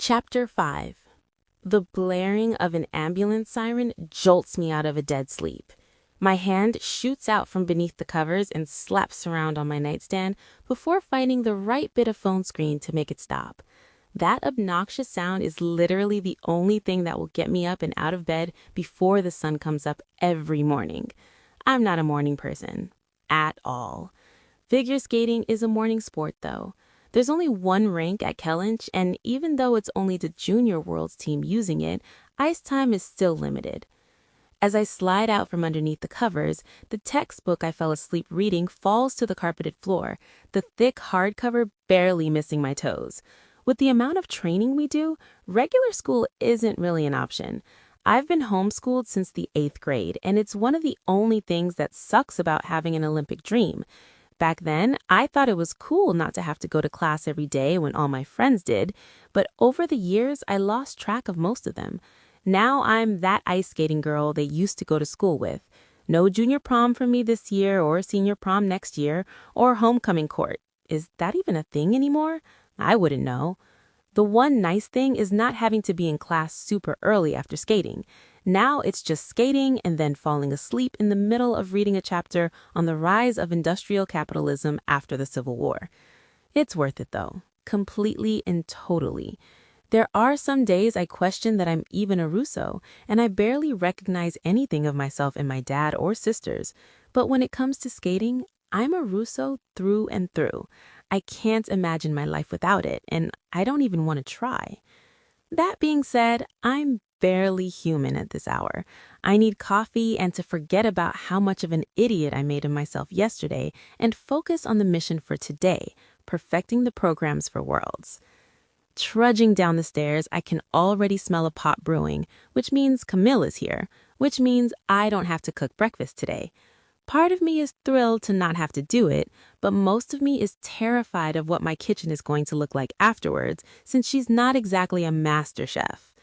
Chapter 5. The blaring of an ambulance siren jolts me out of a dead sleep. My hand shoots out from beneath the covers and slaps around on my nightstand before finding the right bit of phone screen to make it stop. That obnoxious sound is literally the only thing that will get me up and out of bed before the sun comes up every morning. I'm not a morning person. At all. Figure skating is a morning sport, though. There's only one rink at Kellynch, and even though it's only the junior world's team using it, ice time is still limited. As I slide out from underneath the covers, the textbook I fell asleep reading falls to the carpeted floor, the thick hardcover barely missing my toes. With the amount of training we do, regular school isn't really an option. I've been homeschooled since the 8th grade, and it's one of the only things that sucks about having an Olympic dream. Back then, I thought it was cool not to have to go to class every day when all my friends did, but over the years, I lost track of most of them. Now I'm that ice skating girl they used to go to school with. No junior prom for me this year or senior prom next year or homecoming court. Is that even a thing anymore? I wouldn't know. The one nice thing is not having to be in class super early after skating. Now it's just skating and then falling asleep in the middle of reading a chapter on the rise of industrial capitalism after the Civil War. It's worth it though, completely and totally. There are some days I question that I'm even a Russo, and I barely recognize anything of myself in my dad or sisters. But when it comes to skating, I'm a Russo through and through. I can't imagine my life without it, and I don't even want to try. That being said, I'm barely human at this hour. I need coffee and to forget about how much of an idiot I made of myself yesterday and focus on the mission for today, perfecting the programs for Worlds. Trudging down the stairs, I can already smell a pot brewing, which means Camille is here, which means I don't have to cook breakfast today. Part of me is thrilled to not have to do it, but most of me is terrified of what my kitchen is going to look like afterwards, since she's not exactly a master chef.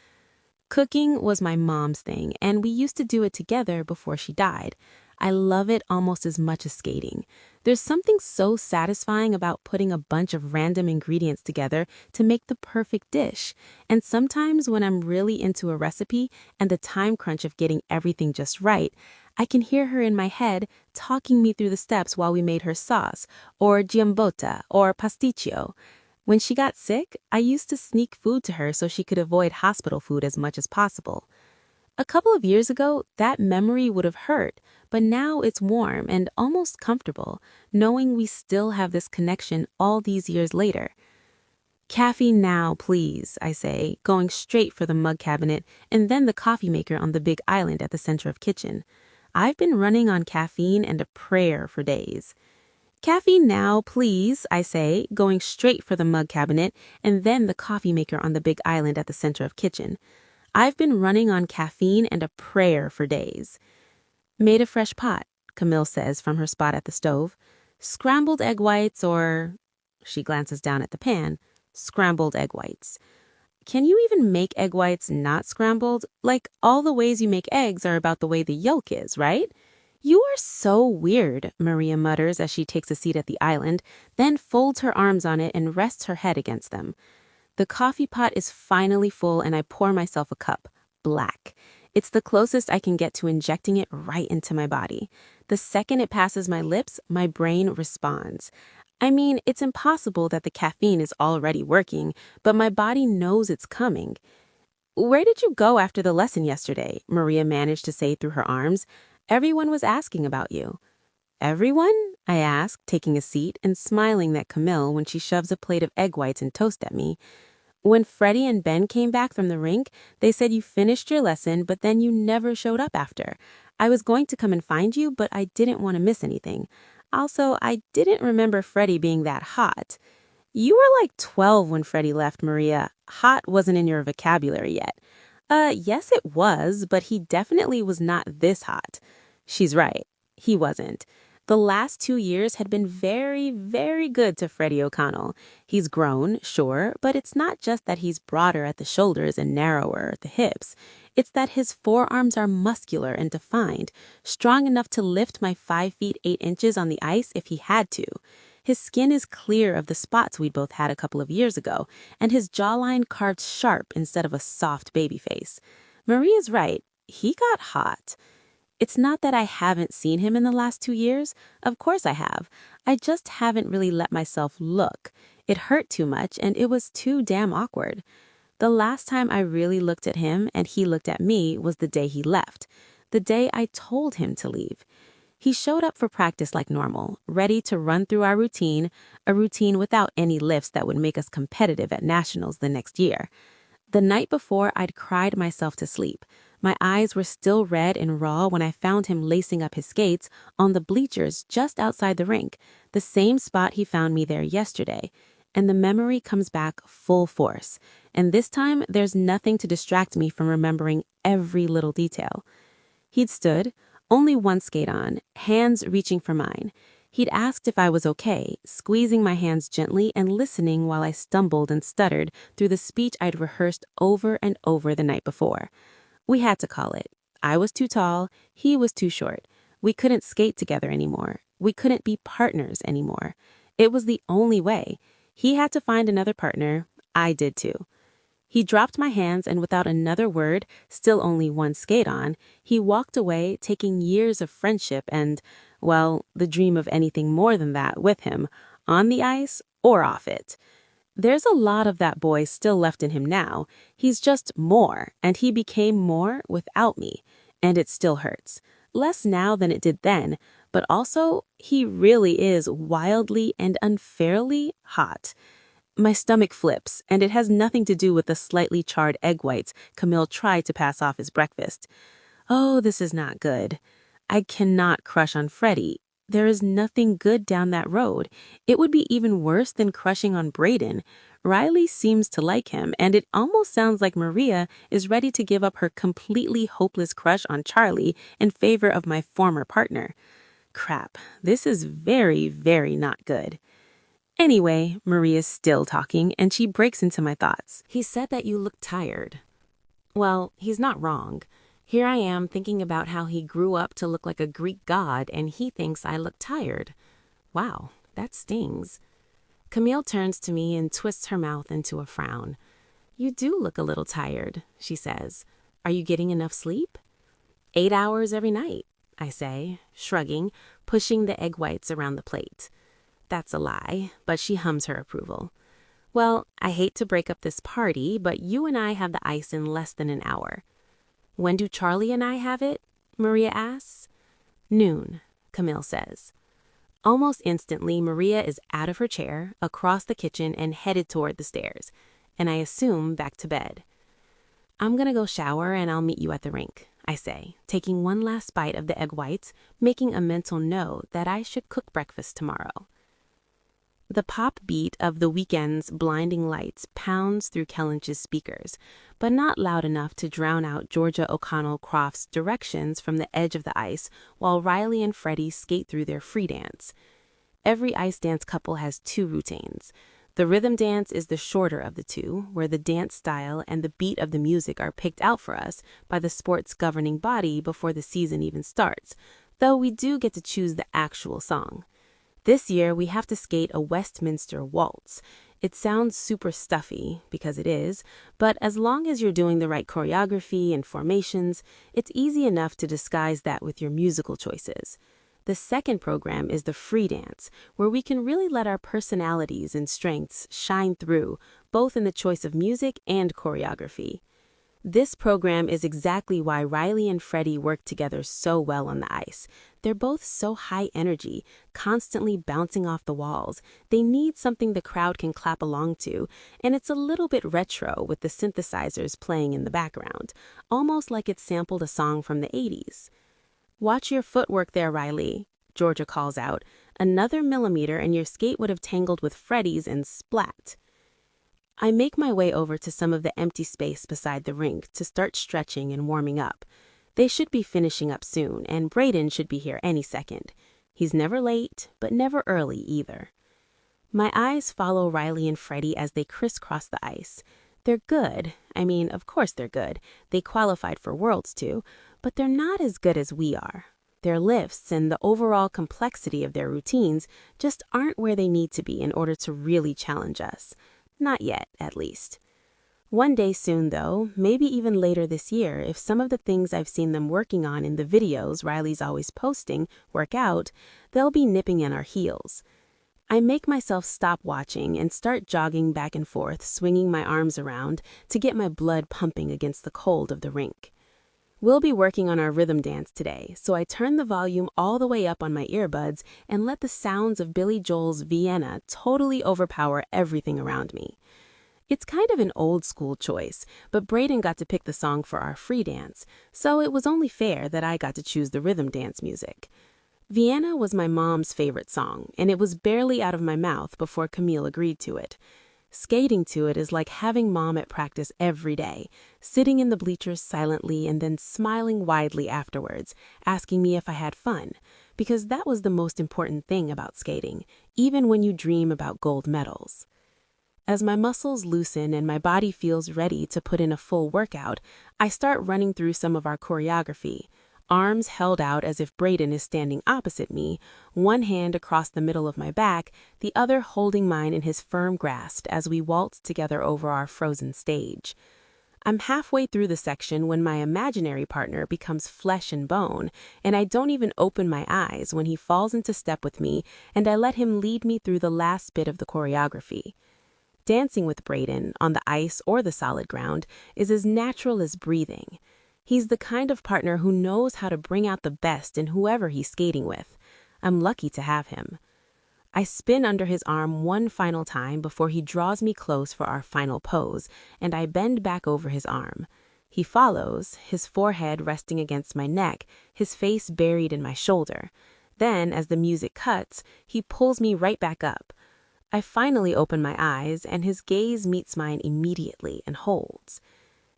Cooking was my mom's thing, and we used to do it together before she died. I love it almost as much as skating. There's something so satisfying about putting a bunch of random ingredients together to make the perfect dish. And sometimes when I'm really into a recipe and the time crunch of getting everything just right, I can hear her in my head talking me through the steps while we made her sauce, or giambotta, or pasticcio. When she got sick, I used to sneak food to her so she could avoid hospital food as much as possible. A couple of years ago, that memory would have hurt, but now it's warm and almost comfortable, knowing we still have this connection all these years later. Caffeine now, please, I say, going straight for the mug cabinet and then the coffee maker on the big island at the center of kitchen. I've been running on caffeine and a prayer for days. Caffeine now, please, I say, going straight for the mug cabinet and then the coffee maker on the big island at the center of kitchen. I've been running on caffeine and a prayer for days. Made a fresh pot, Camille says from her spot at the stove. Scrambled egg whites or, she glances down at the pan, scrambled egg whites. Can you even make egg whites not scrambled? Like, all the ways you make eggs are about the way the yolk is, right? You are so weird, Maria mutters as she takes a seat at the island, then folds her arms on it and rests her head against them. The coffee pot is finally full and I pour myself a cup, black. It's the closest I can get to injecting it right into my body. The second it passes my lips, my brain responds. I mean, it's impossible that the caffeine is already working, but my body knows it's coming. Where did you go after the lesson yesterday? Maria managed to say through her arms. Everyone was asking about you. Everyone? I ask, taking a seat and smiling at Camille when she shoves a plate of egg whites and toast at me. When Freddie and Ben came back from the rink, they said you finished your lesson, but then you never showed up after. I was going to come and find you, but I didn't want to miss anything. Also, I didn't remember Freddie being that hot. You were like 12 when Freddie left, Maria. Hot wasn't in your vocabulary yet. Yes, it was, but he definitely was not this hot. She's right. He wasn't. The last 2 years had been very, very good to Freddie O'Connell. He's grown, sure, but it's not just that he's broader at the shoulders and narrower at the hips. It's that his forearms are muscular and defined, strong enough to lift my 5 feet 8 inches on the ice if he had to. His skin is clear of the spots we'd both had a couple of years ago, and his jawline carved sharp instead of a soft baby face. Maria's right. He got hot. It's not that I haven't seen him in the last 2 years. Of course I have. I just haven't really let myself look. It hurt too much, and it was too damn awkward. The last time I really looked at him and he looked at me was the day he left. The day I told him to leave. He showed up for practice like normal, ready to run through our routine, a routine without any lifts that would make us competitive at nationals the next year. The night before, I'd cried myself to sleep. My eyes were still red and raw when I found him lacing up his skates on the bleachers just outside the rink, the same spot he found me there yesterday. And the memory comes back full force. And this time, there's nothing to distract me from remembering every little detail. He'd stood, only one skate on, hands reaching for mine. He'd asked if I was okay, squeezing my hands gently and listening while I stumbled and stuttered through the speech I'd rehearsed over and over the night before. We had to call it. I was too tall, he was too short. We couldn't skate together anymore. We couldn't be partners anymore. It was the only way. He had to find another partner. I did too. He dropped my hands and without another word, still only one skate on, he walked away, taking years of friendship and, well, the dream of anything more than that with him, on the ice or off it. There's a lot of that boy still left in him now. He's just more, and he became more without me. And it still hurts. Less now than it did then, but also, he really is wildly and unfairly hot. My stomach flips, and it has nothing to do with the slightly charred egg whites Camille tried to pass off as breakfast. Oh, this is not good. I cannot crush on Freddie. There is nothing good down that road. It would be even worse than crushing on Brayden. Riley seems to like him, and it almost sounds like Maria is ready to give up her completely hopeless crush on Charlie in favor of my former partner. Crap, this is very, very not good. Anyway, Maria's still talking, and she breaks into my thoughts. He said that you look tired. Well, he's not wrong. Here I am thinking about how he grew up to look like a Greek god, and he thinks I look tired. Wow, that stings. Camille turns to me and twists her mouth into a frown. You do look a little tired, she says. Are you getting enough sleep? 8 hours every night, I say, shrugging, pushing the egg whites around the plate. That's a lie, but she hums her approval. Well, I hate to break up this party, but you and I have the ice in less than an hour. When do Charlie and I have it? Maria asks. Noon, Camille says. Almost instantly, Maria is out of her chair, across the kitchen, and headed toward the stairs, and I assume back to bed. I'm gonna go shower and I'll meet you at the rink, I say, taking one last bite of the egg whites, making a mental note that I should cook breakfast tomorrow. The pop beat of The Weeknd's Blinding Lights pounds through Kellinch's speakers, but not loud enough to drown out Georgia O'Connell Croft's directions from the edge of the ice while Riley and Freddie skate through their free dance. Every ice dance couple has 2 routines. The rhythm dance is the shorter of the 2, where the dance style and the beat of the music are picked out for us by the sport's governing body before the season even starts, though we do get to choose the actual song. This year, we have to skate a Westminster waltz. It sounds super stuffy, because it is, but as long as you're doing the right choreography and formations, it's easy enough to disguise that with your musical choices. The second program is the free dance, where we can really let our personalities and strengths shine through, both in the choice of music and choreography. This program is exactly why Riley and Freddie work together so well on the ice. They're both so high energy, constantly bouncing off the walls. They need something the crowd can clap along to, and it's a little bit retro with the synthesizers playing in the background, almost like it sampled a song from the 80s. Watch your footwork there, Riley, Georgia calls out. Another millimeter and your skate would have tangled with Freddie's and splat. I make my way over to some of the empty space beside the rink to start stretching and warming up. They should be finishing up soon, and Brayden should be here any second. He's never late, but never early either. My eyes follow Riley and Freddie as they crisscross the ice. They're good. I mean, of course they're good. They qualified for Worlds too, but they're not as good as we are. their lifts, and the overall complexity of their routines just aren't where they need to be in order to really challenge us. Not yet, at least. One day soon, though, maybe even later this year, if some of the things I've seen them working on in the videos Riley's always posting work out, they'll be nipping at our heels. I make myself stop watching and start jogging back and forth, swinging my arms around to get my blood pumping against the cold of the rink. We'll be working on our rhythm dance today, so I turn the volume all the way up on my earbuds and let the sounds of Billy Joel's Vienna totally overpower everything around me. It's kind of an old-school choice, but Brayden got to pick the song for our free dance, so it was only fair that I got to choose the rhythm dance music. Vienna was my mom's favorite song, and it was barely out of my mouth before Camille agreed to it. Skating to it is like having Mom at practice every day, sitting in the bleachers silently and then smiling widely afterwards, asking me if I had fun, because that was the most important thing about skating, even when you dream about gold medals. As my muscles loosen and my body feels ready to put in a full workout, I start running through some of our choreography, arms held out as if Brayden is standing opposite me, one hand across the middle of my back, the other holding mine in his firm grasp as we waltz together over our frozen stage. I'm halfway through the section when my imaginary partner becomes flesh and bone, and I don't even open my eyes when he falls into step with me, and I let him lead me through the last bit of the choreography. Dancing with Brayden, on the ice or the solid ground, is as natural as breathing. He's the kind of partner who knows how to bring out the best in whoever he's skating with. I'm lucky to have him. I spin under his arm one final time before he draws me close for our final pose, and I bend back over his arm. He follows, his forehead resting against my neck, his face buried in my shoulder. Then, as the music cuts, he pulls me right back up. I finally open my eyes, and his gaze meets mine immediately and holds.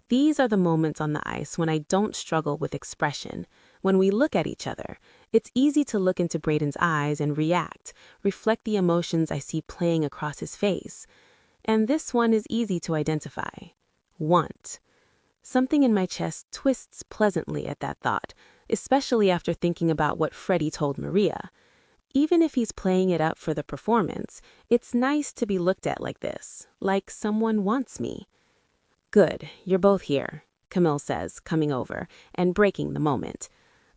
These are the moments on the ice when I don't struggle with expression. When we look at each other, it's easy to look into Brayden's eyes and react, reflect the emotions I see playing across his face. And this one is easy to identify. Want. Something in my chest twists pleasantly at that thought, especially after thinking about what Freddie told Maria. Even if he's playing it up for the performance, it's nice to be looked at like this, like someone wants me. Good, you're both here, Camille says, coming over and breaking the moment.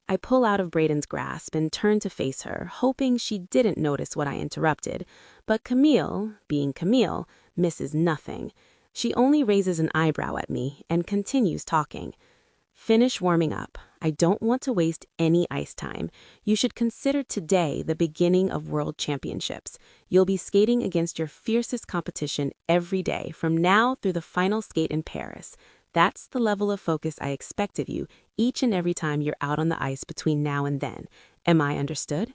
I pull out of Brayden's grasp and turn to face her, hoping she didn't notice what I interrupted. But Camille, being Camille, misses nothing. She only raises an eyebrow at me and continues talking. Finish warming up. I don't want to waste any ice time. You should consider today the beginning of World Championships. You'll be skating against your fiercest competition every day from now through the final skate in Paris. That's the level of focus I expect of you each and every time you're out on the ice between now and then. Am I understood?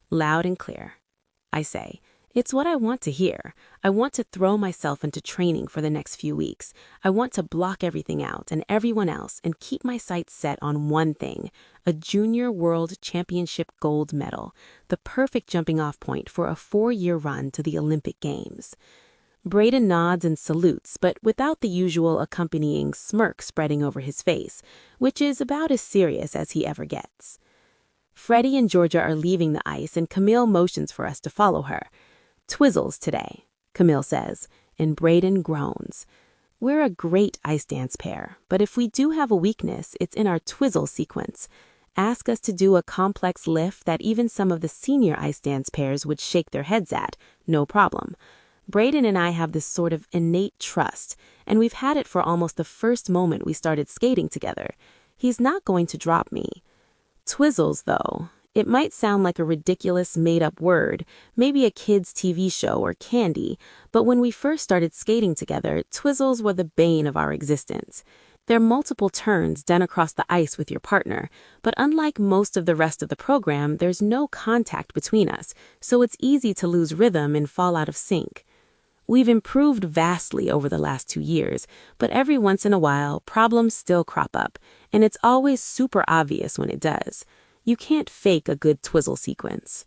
Loud and clear. I say, it's what I want to hear. I want to throw myself into training for the next few weeks. I want to block everything out and everyone else and keep my sights set on one thing, a Junior World Championship gold medal, the perfect jumping off point for a 4-year run to the Olympic Games. Brayden nods and salutes, but without the usual accompanying smirk spreading over his face, which is about as serious as he ever gets. Freddie and Georgia are leaving the ice and Camille motions for us to follow her. Twizzles today, Camille says, and Brayden groans. We're a great ice dance pair, but if we do have a weakness, it's in our twizzle sequence. Ask us to do a complex lift that even some of the senior ice dance pairs would shake their heads at, no problem. Brayden and I have this sort of innate trust, and we've had it for almost the first moment we started skating together. He's not going to drop me. Twizzles, though. It might sound like a ridiculous made-up word, maybe a kid's TV show or candy, but when we first started skating together, twizzles were the bane of our existence. They're multiple turns done across the ice with your partner, but unlike most of the rest of the program, there's no contact between us, so it's easy to lose rhythm and fall out of sync. We've improved vastly over the last 2 years, but every once in a while, problems still crop up, and it's always super obvious when it does. You can't fake a good twizzle sequence.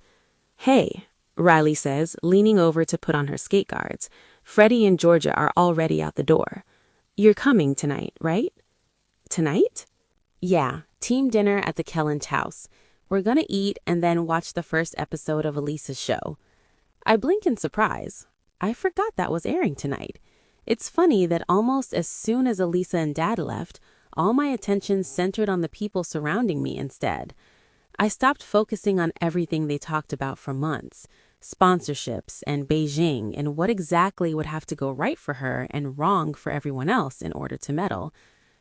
Hey, Riley says, leaning over to put on her skate guards. Freddie and Georgia are already out the door. You're coming tonight, right? Tonight? Yeah, team dinner at the Kellen's house. We're gonna eat and then watch the first episode of Elisa's show." I blink in surprise. I forgot that was airing tonight. It's funny that almost as soon as Elisa and Dad left, all my attention centered on the people surrounding me instead. I stopped focusing on everything they talked about for months, sponsorships and Beijing and what exactly would have to go right for her and wrong for everyone else in order to medal.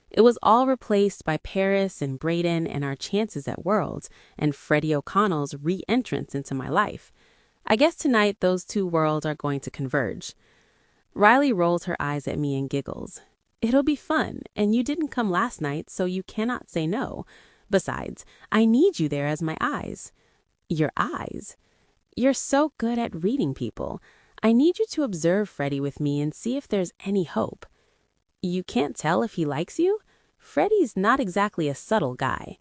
It was all replaced by Paris and Braden and our chances at Worlds and Freddie O'Connell's re-entrance into my life. I guess tonight those two worlds are going to converge. Riley rolls her eyes at me and giggles. "It'll be fun, and you didn't come last night, so you cannot say no. Besides, I need you there as my eyes." "Your eyes? You're so good at reading people. I need you to observe Freddie with me and see if there's any hope." "You can't tell if he likes you? Freddie's not exactly a subtle guy."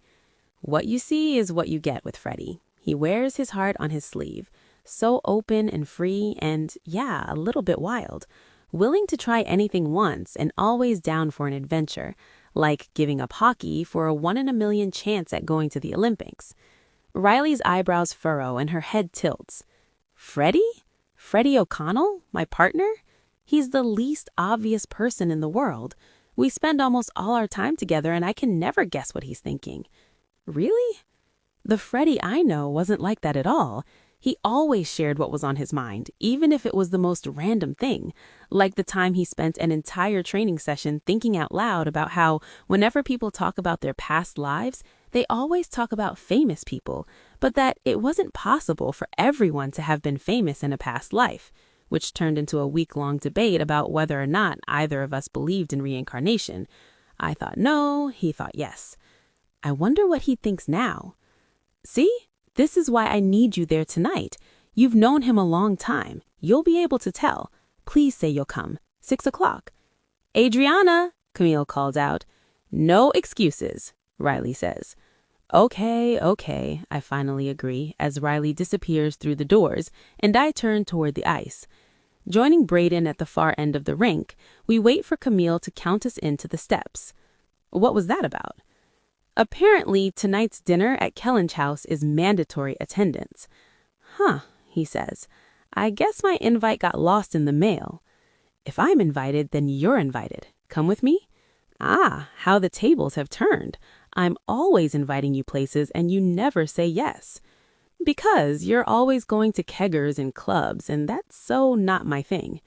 "What you see is what you get with Freddie. He wears his heart on his sleeve. So open and free and, yeah, a little bit wild. Willing to try anything once and always down for an adventure, like giving up hockey for a 1 in a million chance at going to the Olympics." Riley's eyebrows furrow and her head tilts. "Freddie? Freddie O'Connell? My partner? He's the least obvious person in the world. We spend almost all our time together and I can never guess what he's thinking." "Really?" "The Freddie I know wasn't like that at all. He always shared what was on his mind, even if it was the most random thing, like the time he spent an entire training session thinking out loud about how whenever people talk about their past lives, they always talk about famous people, but that it wasn't possible for everyone to have been famous in a past life, which turned into a week-long debate about whether or not either of us believed in reincarnation. I thought no, he thought yes. I wonder what he thinks now. See? This is why I need you there tonight. You've known him a long time. You'll be able to tell. Please say you'll come. 6 o'clock. "Adriana," Camille called out. "No excuses," Riley says. Okay, I finally agree as Riley disappears through the doors and I turn toward the ice. Joining Braden at the far end of the rink, we wait for Camille to count us into the steps. What was that about? "Apparently, tonight's dinner at Kellen's house is mandatory attendance." "Huh," he says. "I guess my invite got lost in the mail." "If I'm invited, then you're invited. Come with me?" "Ah, how the tables have turned. I'm always inviting you places and you never say yes." "Because you're always going to keggers and clubs, and that's so not my thing."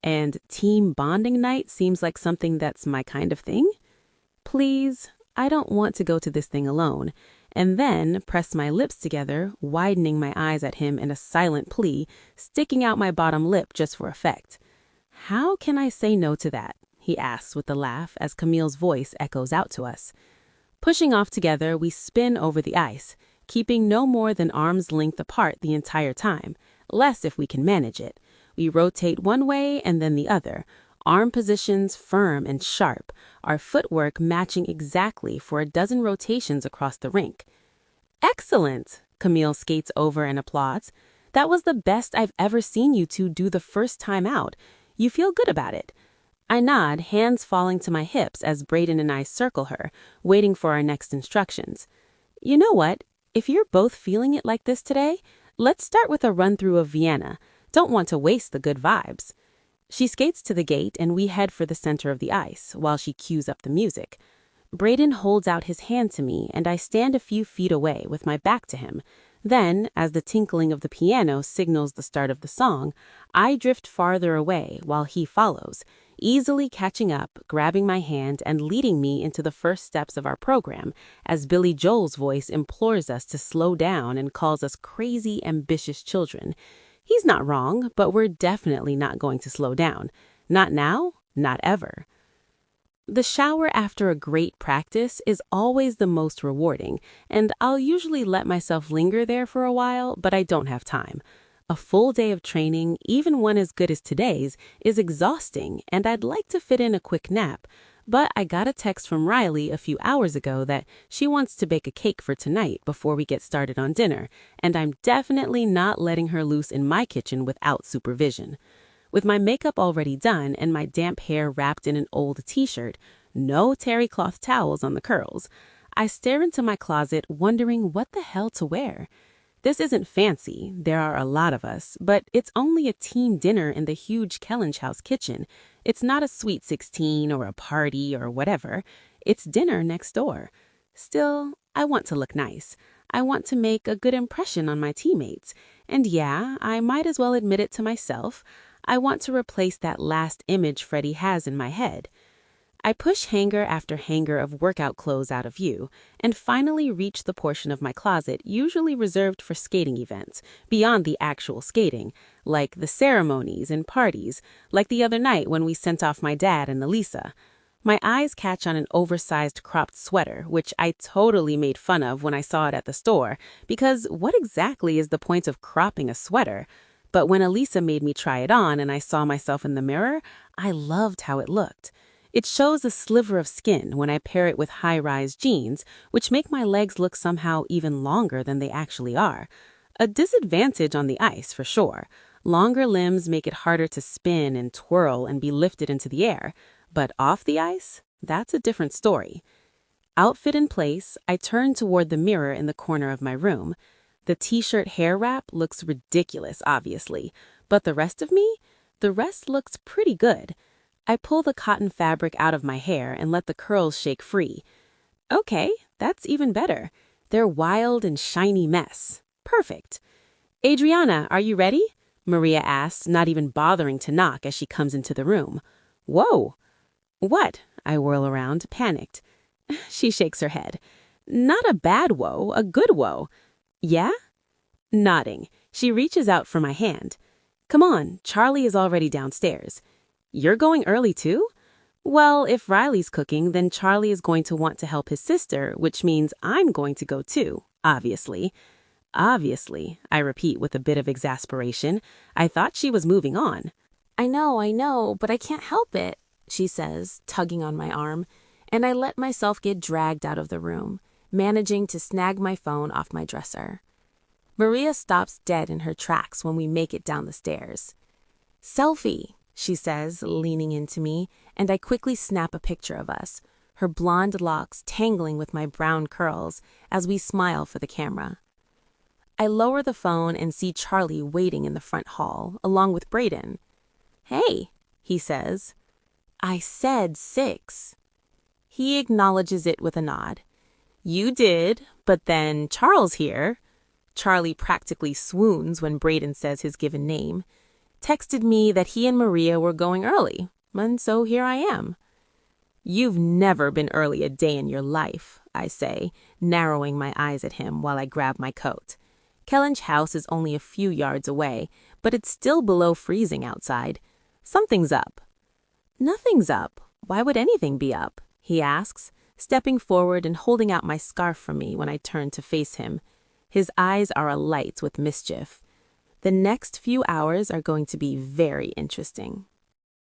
"And team bonding night seems like something that's my kind of thing?" "Please, I don't want to go to this thing alone," and then press my lips together, widening my eyes at him in a silent plea, sticking out my bottom lip just for effect. "How can I say no to that?" he asks with a laugh as Camille's voice echoes out to us. Pushing off together, we spin over the ice, keeping no more than arm's length apart the entire time, less if we can manage it. We rotate one way and then the other, arm positions firm and sharp, our footwork matching exactly for a dozen rotations across the rink. "Excellent!" Camille skates over and applauds. "That was the best I've ever seen you two do the first time out. You feel good about it?" I nod, hands falling to my hips as Braden and I circle her, waiting for our next instructions. "You know what? If you're both feeling it like this today, let's start with a run-through of Vienna. Don't want to waste the good vibes." She skates to the gate and we head for the center of the ice while she cues up the music. Braden holds out his hand to me and I stand a few feet away with my back to him. Then, as the tinkling of the piano signals the start of the song, I drift farther away while he follows, easily catching up, grabbing my hand and leading me into the first steps of our program as Billy Joel's voice implores us to slow down and calls us crazy, ambitious children. He's not wrong, but we're definitely not going to slow down. Not now, not ever. The shower after a great practice is always the most rewarding, and I'll usually let myself linger there for a while, but I don't have time. A full day of training, even one as good as today's, is exhausting, and I'd like to fit in a quick nap. But I got a text from Riley a few hours ago that she wants to bake a cake for tonight before we get started on dinner, and I'm definitely not letting her loose in my kitchen without supervision. With my makeup already done and my damp hair wrapped in an old t-shirt, no terry cloth towels on the curls, I stare into my closet, wondering what the hell to wear. This isn't fancy, there are a lot of us, but it's only a team dinner in the huge Kellen's house kitchen. It's not a sweet 16 or a party or whatever. It's dinner next door. Still, I want to look nice. I want to make a good impression on my teammates. And yeah, I might as well admit it to myself. I want to replace that last image Freddie has in my head. I push hanger after hanger of workout clothes out of view, and finally reach the portion of my closet usually reserved for skating events, beyond the actual skating, like the ceremonies and parties, like the other night when we sent off my dad and Elisa. My eyes catch on an oversized cropped sweater, which I totally made fun of when I saw it at the store, because what exactly is the point of cropping a sweater? But when Elisa made me try it on and I saw myself in the mirror, I loved how it looked. It shows a sliver of skin when I pair it with high-rise jeans, which make my legs look somehow even longer than they actually are. A disadvantage on the ice, for sure. Longer limbs make it harder to spin and twirl and be lifted into the air. But off the ice, that's a different story. Outfit in place, I turn toward the mirror in the corner of my room. The t-shirt hair wrap looks ridiculous, obviously. But the rest of me? The rest looks pretty good. I pull the cotton fabric out of my hair and let the curls shake free. Okay, that's even better. They're wild and shiny mess. Perfect. Adriana, are you ready? Maria asks, not even bothering to knock as she comes into the room. Whoa. What? I whirl around, panicked. She shakes her head. Not a bad whoa, a good whoa. Yeah? Nodding, she reaches out for my hand. Come on, Charlie is already downstairs. You're going early too? Well, if Riley's cooking, then Charlie is going to want to help his sister, which means I'm going to go too, obviously. Obviously, I repeat with a bit of exasperation. I thought she was moving on. I know, but I can't help it, she says, tugging on my arm, and I let myself get dragged out of the room, managing to snag my phone off my dresser. Maria stops dead in her tracks when we make it down the stairs. Selfie, she says, leaning into me, and I quickly snap a picture of us, her blonde locks tangling with my brown curls as we smile for the camera. I lower the phone and see Charlie waiting in the front hall, along with Brayden. Hey, he says. I said 6. He acknowledges it with a nod. You did, but then Charles here. Charlie practically swoons when Brayden says his given name. Texted me that he and Maria were going early, and so here I am. You've never been early a day in your life, I say, narrowing my eyes at him while I grab my coat. Kellen's house is only a few yards away, but it's still below freezing outside. Something's up. Nothing's up. Why would anything be up? He asks, stepping forward and holding out my scarf for me when I turn to face him. His eyes are alight with mischief. The next few hours are going to be very interesting.